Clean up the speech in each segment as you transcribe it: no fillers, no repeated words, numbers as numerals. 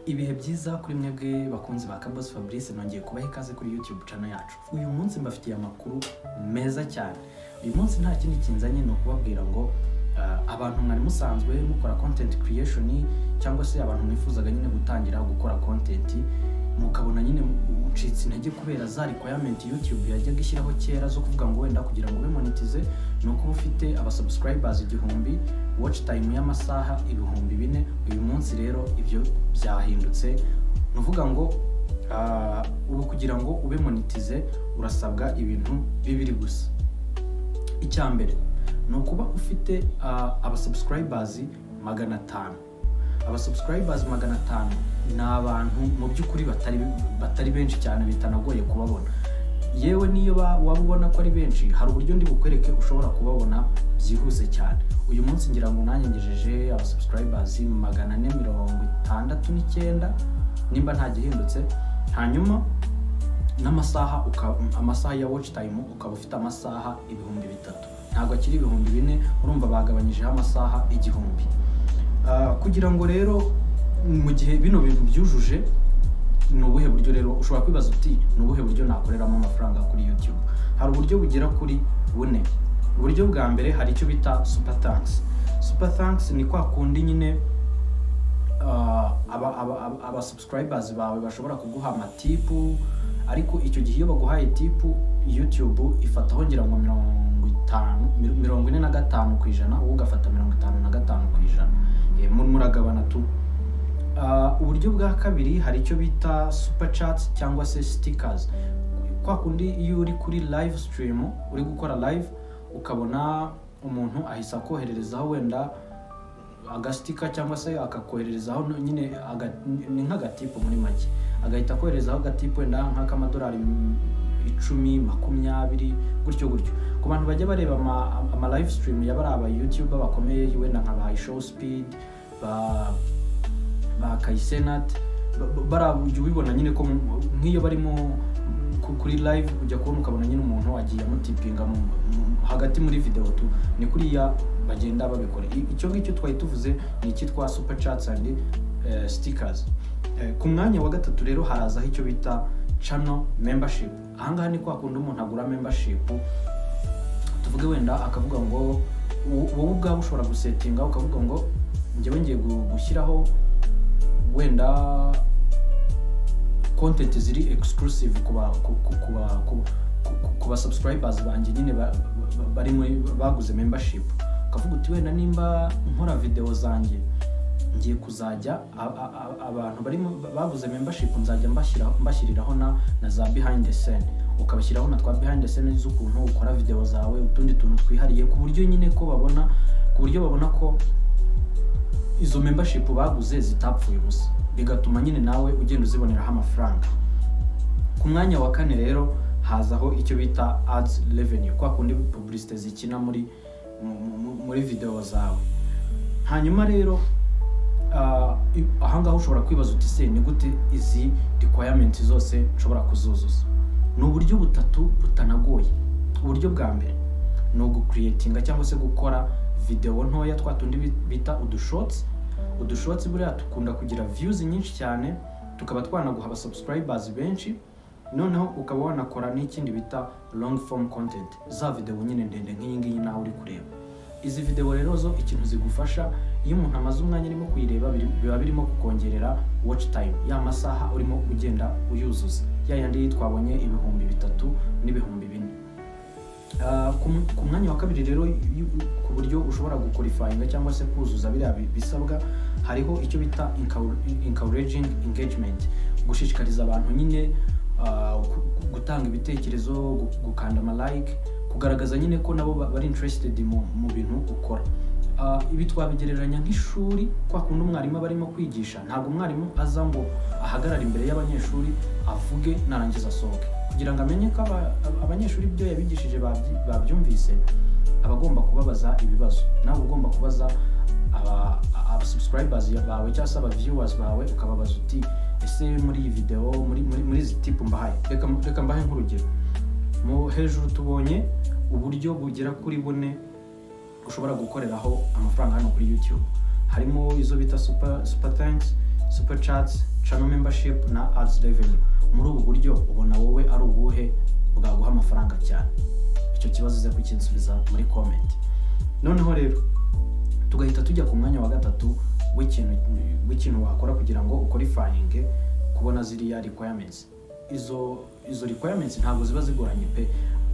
Ibihe byiza kuri mwebwe bakunzi ba Kaboss Fabrice nongeye kubaha ikaze kuri YouTube channel yacu. Uyu munsi mbafitiye amakuru meza cyane. Uyu munsi nta kindi kinzanye no kubabwira ngo abantu mwari musanzwe mukora content creation cyangwa se abantu mwifuzaga nyine gutangira gukora content mukabona nyine ucitse intege kubera za requirement YouTube yajyaga ishyiraho kera zo kuvuga ngo wenda kugira ngo ube monetize nuko ufite aba subscribers 1000, watch time y'amasaha 4000. Uyu munsi rero ibyo byahindutse, nuvuga ngo ubu kugira ngo ube monetize urasabwa ibintu bibiri gusa. Icyambere no kuba ufite aba subscribers 500. Aba subscribers 500 ni abantu mu by'ukuri batari benshi cyane, bitanagoye kubabona. Yewe niyo wabubona ko ari benshi, hari uburyo ndi bukwereke ushobora kubabona byihuse cyane. Uyu munsi ngira ngo nanjye ngejeje aba subscribers 469 nimba nta gihindutse. Hanyuma n'amasaha amasaha ya watch time ukaba ufite amasaha 3000, ntabwo akiri 4000. Urumva bagabanyijeho amasaha 1000. Kugira ngo rero mu gihe bino bintu byujuje, nubuhe buryo rero ushobora kwibaza uti nubuhe buryo nakoreramo amafaranga kuri YouTube? Hari uburyo bugera kuri 4. Uburyo bwa mbere hari icyo bita super thanks. Super thanks ni kwa kundi nyine aba subscribers bawe bashobora kuguha amatipu, ariko icyo gihe iyo baguhaye tipu YouTube ifataho ngira ngo 45% wowe ugafata 55%. Muragabana tu. Uburyo bwa kabiri hari icyo bita super chats cyangwa se stickers. Kwa kundi iyo uri kuri live stream uri gukora live ukabona umuntu ahisa kohererezaho wenda agastika cyangwa se akakohererezaho nyine ni nk'agatipo muri make, agahita kohererezaho agatipo wenda nk'akamadolari 10, 20 gutyo. Ku bantu bajya bareba ama live stream yabara aba YouTuber bakomeye wenda nka ba Show Speed ba Kaisenat barabujye ubibona nyine ko nk'iyo barimo kuri live ujya kubona ukabona nyine umuntu agiye amutipinga hagati muri video tu, ni kuriya bagenda babikora. Icyo ngicyo twari tuvuze ni cyitwa super chats and stickers. Ku mwanya wa gatatu rero harazaho icyo bita channel membership. Ahangaha ni kwa kundi umuntu agura membership, tuvuge wenda akavuga ngo wowe ubwawe ushobora gusettinga ukavuga ngo njyewe ngiye gushyiraho wenda content ziri exclusive kuba subscribers banjye nyine bari muri baguze membership. Ukavuga uti wenda nimba nkora video zanjye ngiye kuzajya abantu bari baguze membership nzajya mbashyiriraho na za behind the scene, ukabashyiraho na twa behind the scene z'ukuntu ukora video zawe, utundi tuntu twihariye ku buryo nyine ko babona, ku buryo babona ko izo membership baguze zitapfuye ubusa, bigatuma nyine nawe ugenda uziboneraho amafaranga. Ku mwanya wa kane rero hazaho icyo bita ads revenue, kwa kundi publicity zikina muri video zawe. Hanyuma rero ahangaho ushobora kwibaza uti se ni gute izi requirements zose nshobora kuzuzuza? Ni uburyo butatu butanagoye. Uburyo bwa mbere ni ugucreatinga cyangwa se gukora video ntoya, twatundi bita udushorts. Udushorts buriya tukunda kugira views nyinshi cyane, tukaba twanaguha aba subscribers benshi, noneho ukaba wanakora n'ikindi bita long form content, za video nyine ndende nk'iyi ngiyi nawe uri kureba. Izi video rero zo ikintu zigufasha, iyo umuntu amaze umwanya arimo kuyireba biba birimo kukongerera watch time ya masaha urimo ugenda uyuzuza, ya yandi twabonye 3000 n'ibihumbi 4. Ku mwanya wa kabiri rero ku buryo ushobora guqualifyinga cyangwa se kuzuza biriya bisabwa, hariho icyo bita encouraging engagement, gushishikariza abantu nyine gutanga ibitekerezo, gukanda ama like, kugaragaza nyine ko nabo bari interested mu bintu ukora. Ibi twabigereranya nk'ishuri, kwa kundi umwarimu barimo kwigisha, ntabwo umwarimu aza ngo ahagarara imbere y'abanyeshuri avuge narangiza asohoke, kugira ngo amenye ko abanyeshuri ibyo yabigishije babyumvise, abagomba kubabaza ibibazo. Nawe ugomba kubaza aba subscribers bawe cyangwa se aba viewers bawe, ukababaza uti ese muri iyi video muri izi tipu mbahaye, reka mbahe nk'urugero. Mu hejuru tubonye uburyo bugera kuri 4 ushobora gukoreraho amafaranga hano kuri YouTube. Harimo izo bita super thanks, super chats, channel membership na ads revenue. Muri ubu buryo ubona wowe ari ubuhe bwaguha amafaranga cyane? Icyo kibazo uze kukinsubiza muri comment. Noneho rero tugahita tujya ku mwanya wa gatatu w'ikintu wakora kugira ngo uqualifying kubona ziriya requirements. Izo requirements ntabwo ziba zigoranye pe.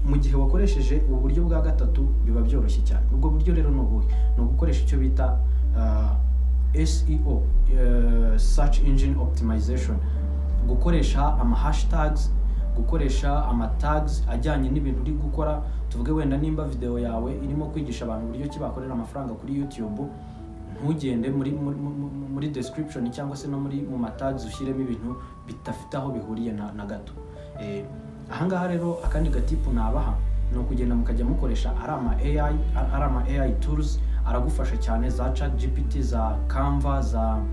Mu gihe wakoresheje ubu buryo bwa gatatu biba byoroshye cyane. Ubwo buryo rero no gukoresha icyo bita SEO, search engine optimization, gukoresha ama hashtags, gukoresha ama tags ajyanye n'ibintu uri gukora. Tuvuge wenda nimba video yawe irimo kwigisha abantu uburyo ki bakorera amafaranga kuri YouTube, ntugende muri description cyangwa se no mu matags ushyiremo ibintu bitafite aho bihuriye na gato. Ahangaha rero akandi gatipu nabaha no kugenda mukajya mukoresha arama AI tools, aragufasha cyane, za ChatGPT, za Canva, za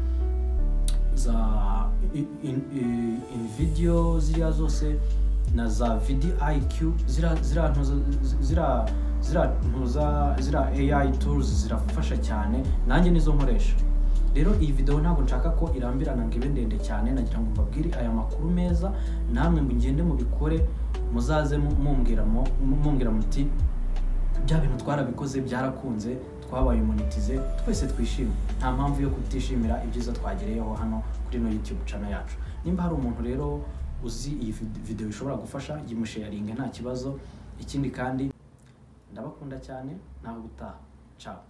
InVideo, ziriya zose na za VidIQ, zira AI tools zirafasha cyane, nanjye nizo nkoresha. Rero iyi video ntabwo nshaka ko irambirana ngo ibe ndende cyane, nagira ngo mbabwire aya makuru meza, namwe mugende mubikore, muzaze mumbwira muti bya bintu twarabikoze byarakunze, twabaye monetize, twese twishimye. Nta mpamvu yo kutishimira ibyiza twagereyeho hano kuri no YouTube channel yacu. Nimba hari umuntu rero uzi iyi video ishobora gufasha, yimusharinge nta kibazo. Ikindi kandi ndabakunda cyane, naho gutaha. Ciao.